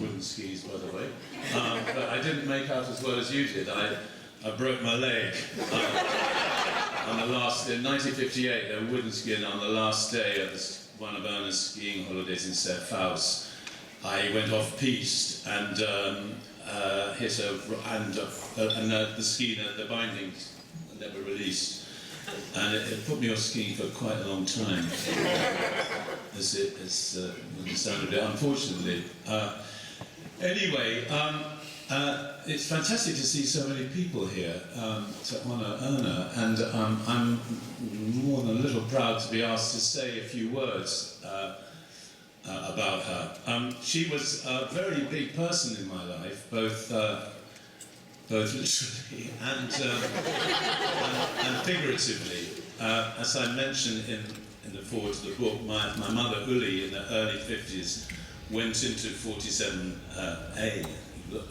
wooden skis, by the way. But I didn't make out as well as you did. I broke my leg on the last, in 1958, they were wooden skiing on the last day of one of Erna's skiing holidays in Faust. I went off-piste and hit the ski, the bindings never released. And it put me off skiing for quite a long time, understandably, unfortunately. Anyway, it's fantastic to see so many people here to honour Erna, and I'm more than a little proud to be asked to say a few words about her. She was a very big person in my life, both literally and figuratively. As I mentioned in the foreword to the book, my mother Uli in the early 50s went into 47A,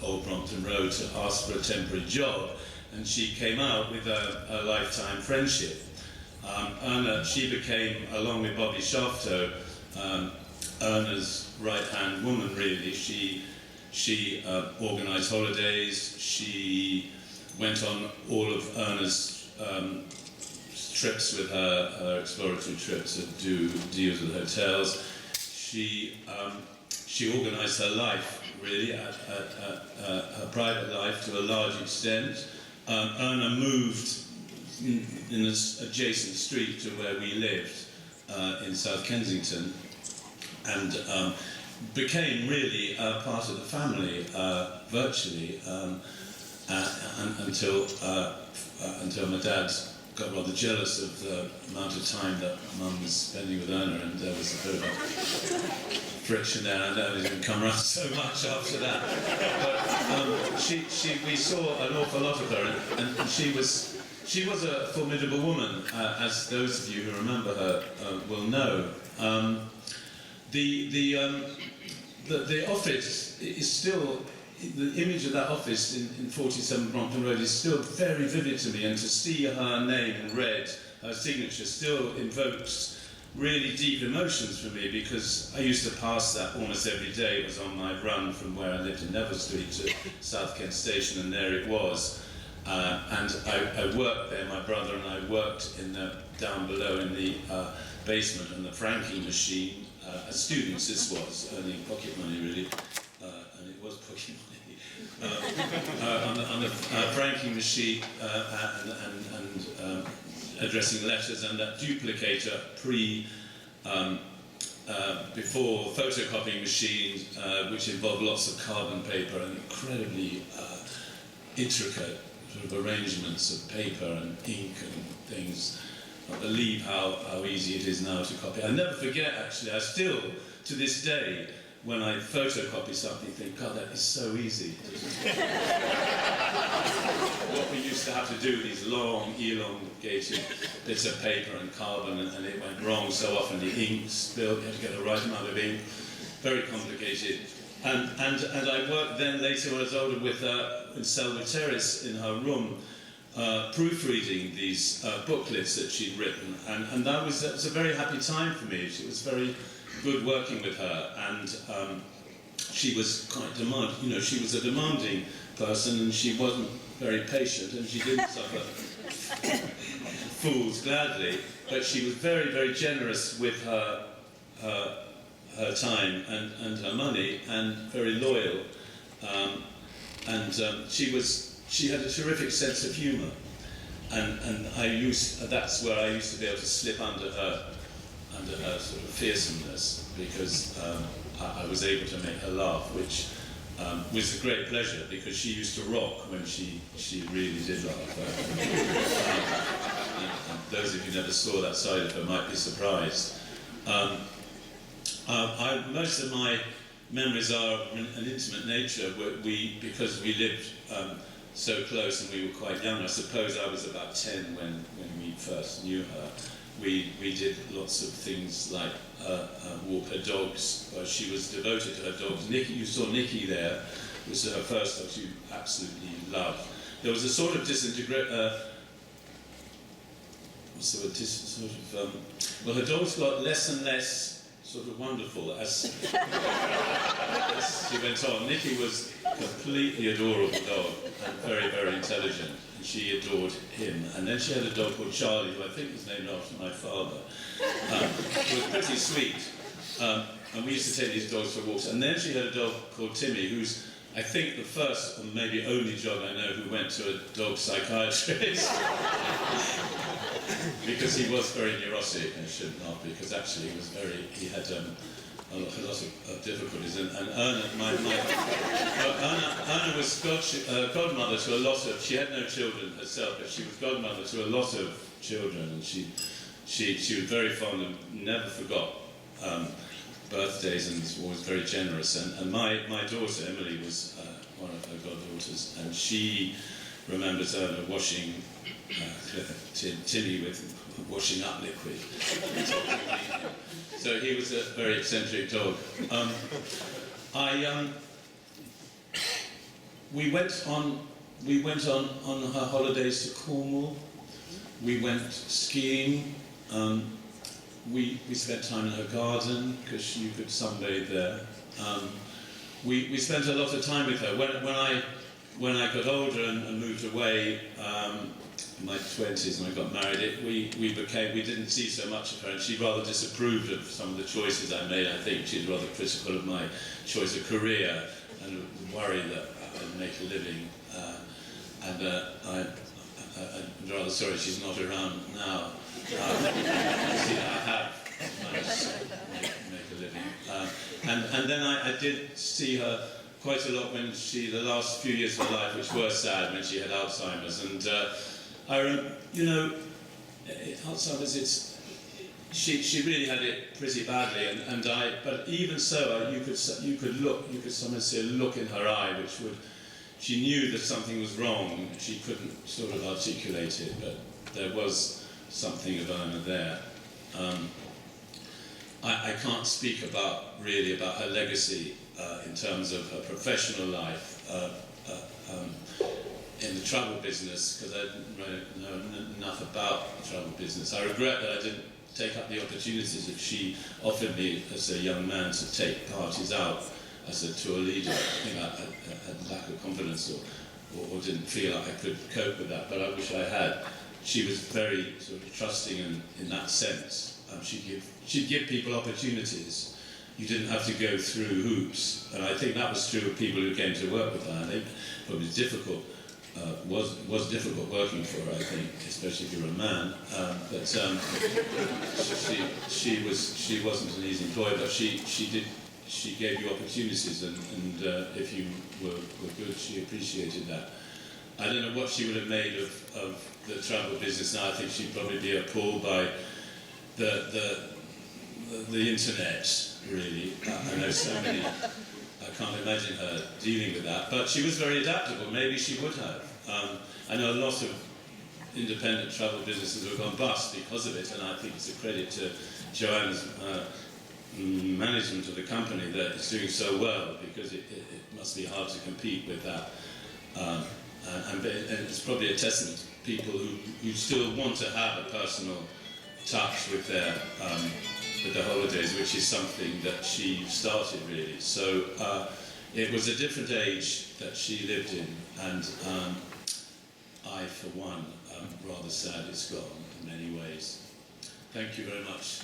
Old Brompton Road, to ask for a temporary job, and she came out with a lifetime friendship. Erna, she became, along with Bobby Shafto, Erna's right-hand woman, really. She organised holidays. She went on all of Erna's trips with her exploratory trips and do deals with hotels. She organised her life, really, her private life to a large extent. Erna moved in an adjacent street to where we lived in South Kensington, and became really part of the family, virtually, until my dad got rather jealous of the amount of time that Mum was spending with Erna, and there was a bit of a friction there, and I didn't come around so much after that. But we saw an awful lot of her, and she was a formidable woman, as those of you who remember her will know. The office is still, the image of that office in 47 Brompton Road is still very vivid to me, and to see her name in red, her signature, still invokes really deep emotions for me, because I used to pass that almost every day. It was on my run from where I lived in Neville Street to South Kent Station, and there it was. And I worked there, my brother and I worked down below in the basement on the franking machine. As students, this was earning pocket money, really, and it was pocket money, on the franking machine and addressing letters, and that duplicator before photocopying machines, which involved lots of carbon paper and incredibly intricate sort of arrangements of paper and ink and things. I believe how easy it is now to copy. I never forget, actually, I still, to this day, when I photocopy something, think, God, that is so easy. What we used to have to do, these long, elongated bits of paper and carbon, and it went wrong so often. The ink spilled, you had to get the right amount of ink, very complicated. And I worked then later when I was older with in Selwood Terrace in her room, proofreading these booklets that she'd written, and that was a very happy time for me. It was very good working with her, and she was quite demanding. You know, she was a demanding person, and she wasn't very patient, and she didn't suffer fools gladly, but she was very, very generous with her time and her money, and very loyal, She had a terrific sense of humour, and that's where I used to be able to slip under her sort of fearsomeness, because I was able to make her laugh, which was a great pleasure, because she used to rock when she really did laugh. And those of you who never saw that side of her might be surprised. Most of my memories are an intimate nature, because we lived so close and we were quite young. I suppose I was about 10 when we first knew her. We did lots of things like walk her dogs. She was devoted to her dogs. Nikki, you saw Nikki there, was her first dog she absolutely loved. There was a sort of well, her dogs got less and less sort of wonderful as she went on. Nicky was a completely adorable dog and very, very intelligent, and she adored him. And then she had a dog called Charlie, who I think was named after my father. It was pretty sweet. And we used to take these dogs for walks. And then she had a dog called Timmy, who's, I think, the first, or maybe only dog I know who went to a dog psychiatrist. Because he was very neurotic, and should not, because actually he had a lot of difficulties. And Erna, Erna was godmother to a lot of, she had no children herself, but she was godmother to a lot of children, and she was very fond and never forgot birthdays, and was always very generous. And my daughter, Emily, was one of her goddaughters, and she remembers Erna washing Tilly with washing up liquid. So he was a very eccentric dog. We went on her holidays to Cornwall. We went skiing. We spent time in her garden because you could sunbathe there. We spent a lot of time with her. When I got older and moved away, in my 20s, and I got married, we didn't see so much of her, and she rather disapproved of some of the choices I made. I think she was rather critical of my choice of career and worried that I'd make a living. I'm rather sorry she's not around now. I have managed to make a living. And then I did see her quite a lot when the last few years of her life, which were sad, when she had Alzheimer's. And Alzheimer's, she really had it pretty badly, but even so, you could sometimes see a look in her eye, she knew that something was wrong. She couldn't sort of articulate it, but there was something of Erna there. I can't speak really about her legacy in terms of her professional life in the travel business, because I didn't really know enough about the travel business. I regret that I didn't take up the opportunities that she offered me as a young man to take parties out as a tour leader. I think I had a lack of confidence or didn't feel like I could cope with that, but I wish I had. She was very sort of trusting in that sense. She'd give people opportunities. You didn't have to go through hoops, and I think that was true of people who came to work with her. I think it was difficult. Was difficult working for her, I think, especially if you're a man. But she wasn't an easy employee, but she gave you opportunities, and if you were good, she appreciated that. I don't know what she would have made of the travel business now. I think she'd probably be appalled by the internet, really. I know so many. I can't imagine her dealing with that, but she was very adaptable. Maybe she would have. I know a lot of independent travel businesses have gone bust because of it, and I think it's a credit to Joanne's management of the company that it's doing so well, because it must be hard to compete with that. And it's probably a testament to people who still want to have a personal touch with their holidays, which is something that she started, really. So it was a different age that she lived in, and I, for one, am rather sad it's gone in many ways. Thank you very much.